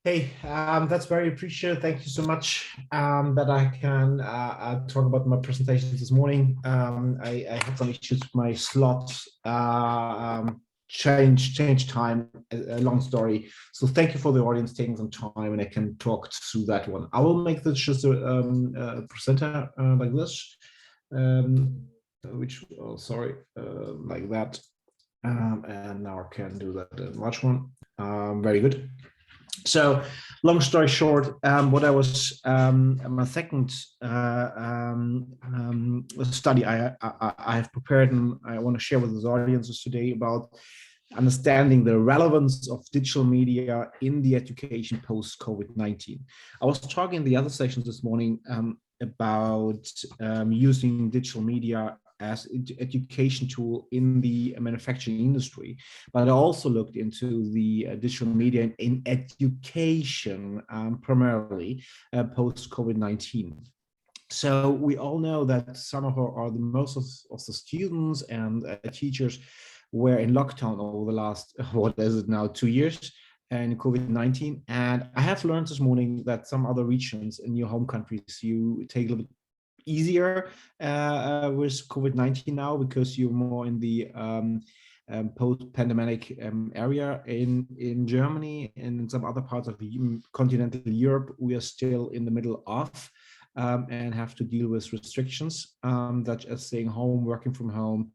Hey, that's very appreciated. Thank you so much that I can talk about my presentations this morning. I had some issues with my slot, change time, a long story. So thank you for the audience taking some time and I can talk through that one. I will make this just a presenter like this, sorry, like that. And now I can do that in large one. Very good. So, long story short, what I was my second study I have prepared and I want to share with the audiences today about understanding the relevance of digital media in the education post COVID-19. I was talking in the other sessions this morning about using digital media as education tool in the manufacturing industry, but I also looked into the digital media in education primarily post COVID-19. So we all know that some of the most of the students and teachers were in lockdown over the last, what is it now, 2 years and COVID-19. And I have learned this morning that some other regions in your home countries, you take a little bit easier with COVID-19 now because you're more in the post-pandemic area in Germany and in some other parts of continental Europe. We are still in the middle of and have to deal with restrictions such as staying home, working from home,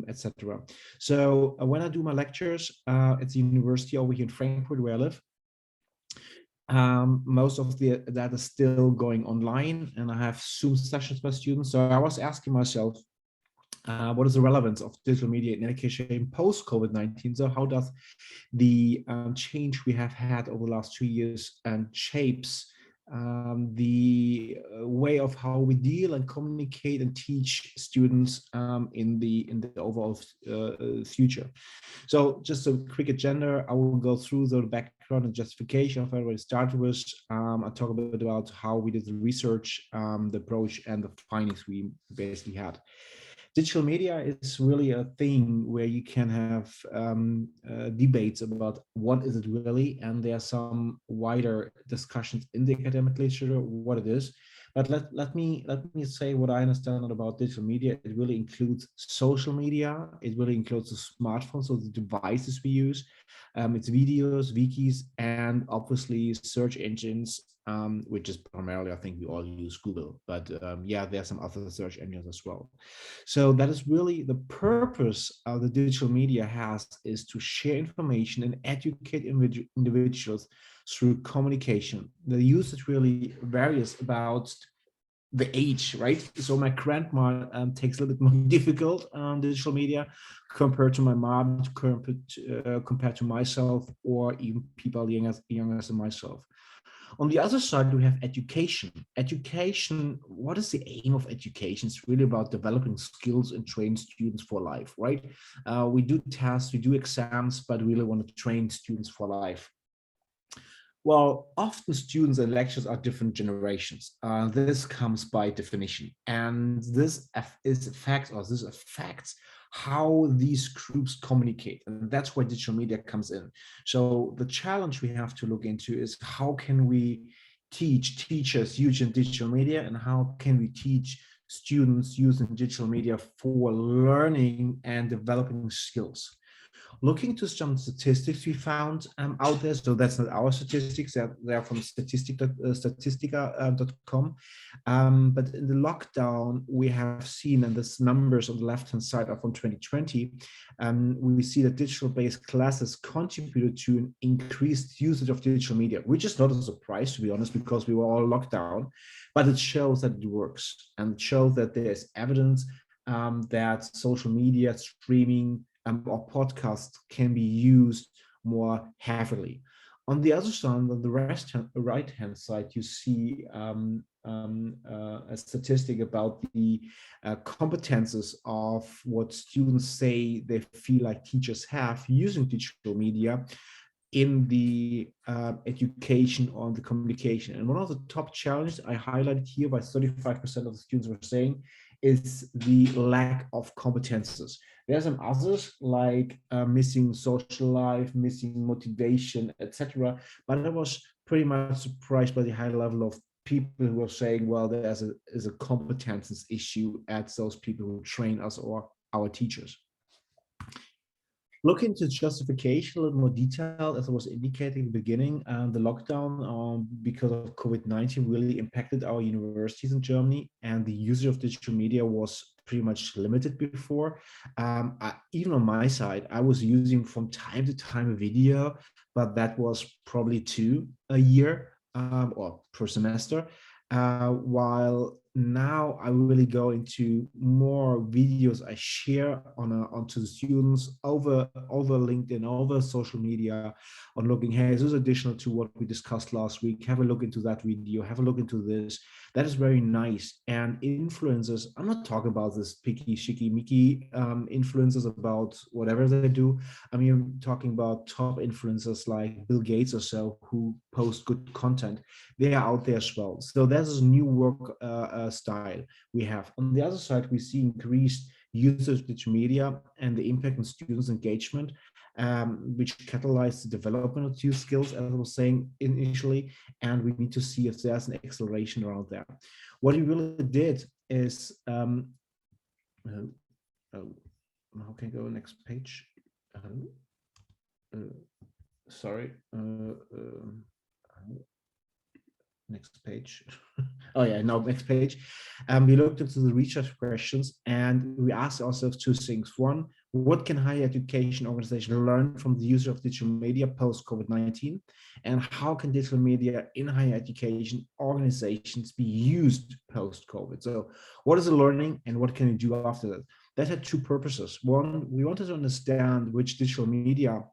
etc. So when I do my lectures at the university over here in Frankfurt, where I live, most of that is still going online, and I have Zoom sessions with students. So I was asking myself, what is the relevance of digital media in education post COVID-19? So how does the change we have had over the last 2 years shapes the way of how we deal and communicate and teach students in the overall future. So just a quick agenda. I will go through the background and justification of what I started with. I'll talk a bit about how we did the research, the approach, and the findings we basically had. Digital media is really a thing where you can have debates about what is it really, and there are some wider discussions in the academic literature what it is. But let me say what I understand about digital media. It really includes social media. It really includes the smartphones, so the devices we use. It's videos, wikis, and obviously search engines, which is primarily, I think we all use Google, but yeah, there are some other search engines as well. So that is really the purpose of the digital media has, is to share information and educate individuals through communication. The usage really varies about the age, right? So my grandma takes a little bit more difficult digital media compared to my mom, compared to myself, or even people younger than myself. On the other side, we have education. Education, what is the aim of education? It's really about developing skills and train students for life, right? We do tests, we do exams, but we really want to train students for life. Well, often students and lecturers are different generations. This comes by definition, and this affects how these groups communicate, and that's where digital media comes in. So the challenge we have to look into is how can we teach teachers using digital media, and how can we teach students using digital media for learning and developing skills. Looking to some statistics we found out there, so that's not our statistics, they're from statistica.com. But in the lockdown, we have seen, and this numbers on the left-hand side are from 2020, we see that digital-based classes contributed to an increased usage of digital media, which is not a surprise, to be honest, because we were all locked down, but it shows that it works, and it shows that there is evidence that social media, streaming, or podcasts can be used more heavily. On the other side, on the right-hand side, you see a statistic about the competences of what students say they feel like teachers have using digital media in the education or the communication. And one of the top challenges I highlighted here, by 35% of the students were saying, is the lack of competences. There are some others like missing social life, missing motivation, etc. But I was pretty much surprised by the high level of people who are saying, well, is a competences issue at those people who train us or our teachers. Look into justification a little more detail, as I was indicating in the beginning. The lockdown, because of COVID-19, really impacted our universities in Germany, and the usage of digital media was pretty much limited before. Even on my side, I was using from time to time a video, but that was probably 2 a year or per semester. While now I really go into more videos I share onto the students over LinkedIn, over social media, on looking, hey, this is additional to what we discussed last week. Have a look into that video, have a look into this. That is very nice. And influencers, I'm not talking about this picky, shicky, mickey influencers about whatever they do. I mean, I'm talking about top influencers like Bill Gates or so, who post good content. They are out there as well. So there's a new work style we have. On the other side, we see increased usage of digital media and the impact on students' engagement, which catalyzed the development of new skills, as I was saying initially, and we need to see if there's an acceleration around that. What we really did is, how can I go next page? Sorry. Next page. Oh yeah, now next page. We looked into the research questions and we asked ourselves 2 things. One, what can higher education organizations learn from the use of digital media post COVID-19? And how can digital media in higher education organizations be used post COVID? So what is the learning and what can you do after that? That had 2 purposes. One, we wanted to understand which digital media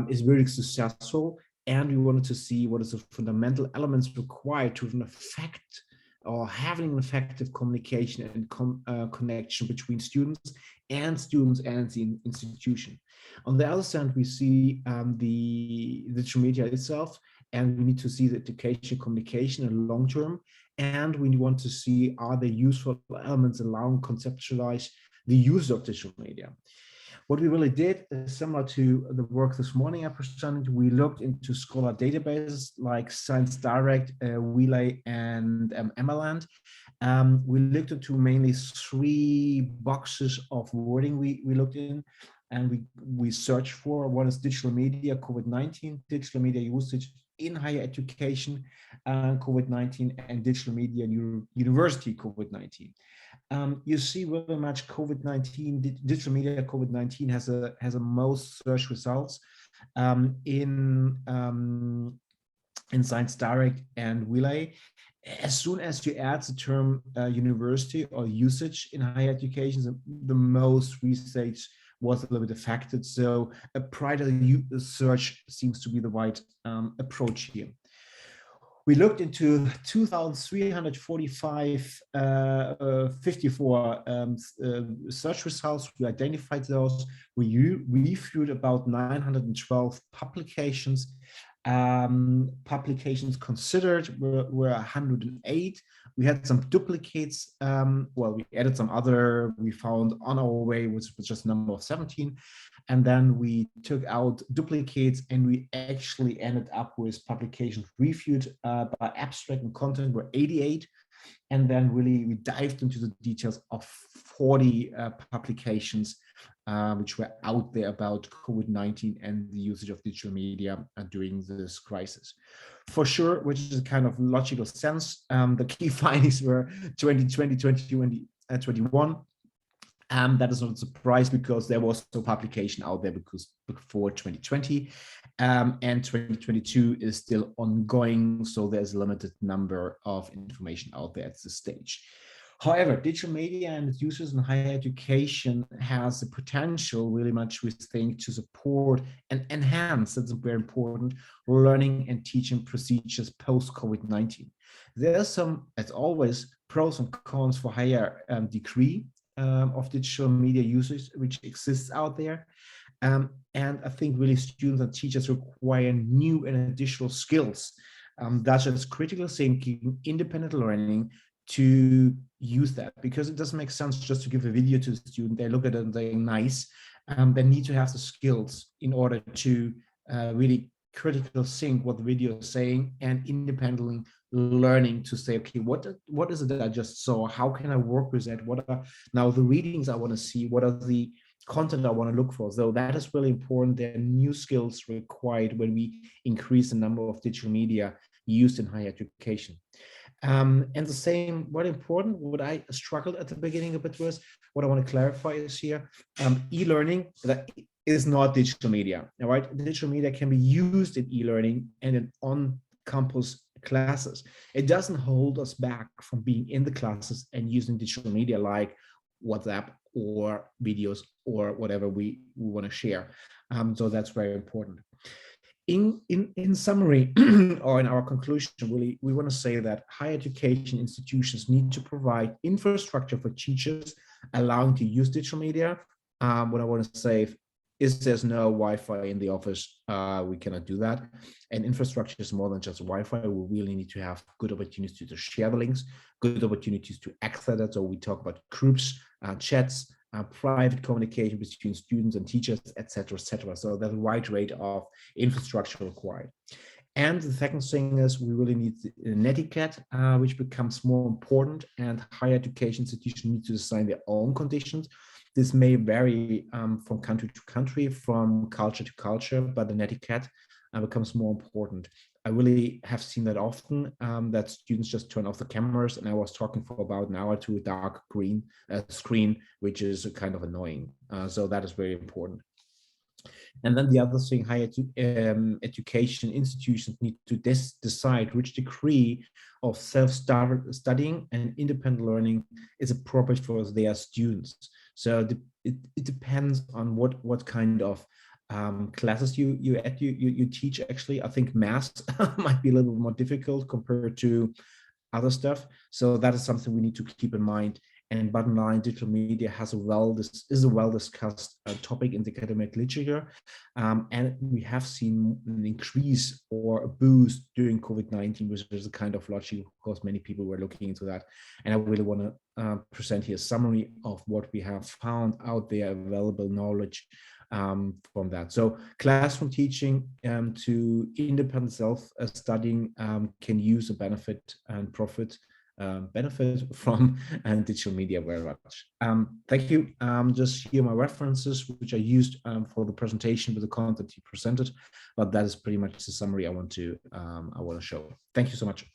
is very successful, and we wanted to see what is the fundamental elements required to an effect or having an effective communication and connection between students and the institution. On the other side, we see the digital media itself, and we need to see the education communication in long term, and we want to see, are there useful elements allowing conceptualize the use of digital media. What we really did is similar to the work this morning I presented. We looked into Scholar databases like Science Direct, Relay, and Emmaland. We looked into mainly 3 boxes of wording we looked in, and we searched for what is digital media, COVID-19, digital media usage in higher education, COVID-19, and digital media university COVID-19. You see very much COVID-19, digital media COVID-19 has a most search results in Science Direct and Relay. As soon as you add the term university or usage in higher education, the most research was a little bit affected. So a brighter search seems to be the right approach here. We looked into 2,345, 54 search results. We identified those. We reviewed about 912 publications. Publications considered were 108. We had some duplicates. Well, we added some other, we found on our way, which was just a number of 17. And then we took out duplicates, and we actually ended up with publications reviewed by abstract and content were 88. And then really we dived into the details of 40 publications which were out there about COVID-19 and the usage of digital media during this crisis. For sure, which is a kind of logical sense, the key findings were 2020, 2021. That is not a surprise because there was no publication out there before 2020, and 2022 is still ongoing, so there's a limited number of information out there at this stage. However, digital media and its users in higher education has the potential really much, we think, to support and enhance, that's very important, learning and teaching procedures post-COVID-19. There are some, as always, pros and cons for higher degree of digital media usage which exists out there. And I think really students and teachers require new and additional skills, such as critical thinking, independent learning, to use that, because it doesn't make sense just to give a video to the student. They look at it and they're nice. They need to have the skills in order to really critical think what the video is saying, and independently learning to say, okay, what is it that I just saw? How can I work with that? What are now the readings I want to see? What are the content I want to look for? So that is really important. There are new skills required when we increase the number of digital media used in higher education. And the same, what important, what I struggled at the beginning a bit with, what I want to clarify is here, e-learning that is not digital media, all right? Digital media can be used in e-learning and in on-campus classes. It doesn't hold us back from being in the classes and using digital media like WhatsApp or videos or whatever we want to share. So that's very important. In summary, or in our conclusion, really, we want to say that higher education institutions need to provide infrastructure for teachers, allowing to use digital media. What I want to say is there's no Wi-Fi in the office, we cannot do that. And infrastructure is more than just Wi-Fi. We really need to have good opportunities to share the links, good opportunities to access it. So we talk about groups, chats, private communication between students and teachers, etc., etc. So there's a wide range of infrastructure required. And the second thing is we really need an etiquette, which becomes more important, and higher education institutions need to design their own conditions. This may vary from country to country, from culture to culture, but an etiquette becomes more important. I really have seen that often, that students just turn off the cameras, and I was talking for about an hour to a dark green screen, which is kind of annoying. So that is very important. And then the other thing, higher education institutions need to decide which degree of self-studying and independent learning is appropriate for their students. So it depends on what kind of classes you teach. Actually, I think math might be a little bit more difficult compared to other stuff. So that is something we need to keep in mind. And bottom line, digital media is a well-discussed topic in the academic literature. And we have seen an increase or a boost during COVID-19, which is a kind of logic. Of course, many people were looking into that. And I really want to present here a summary of what we have found out there, available knowledge from that. So classroom teaching to independent self-studying can use a benefit and benefit from digital media very much. Thank you. Just here my references, which I used for the presentation with the content you presented, but that is pretty much the summary I want to show. Thank you so much.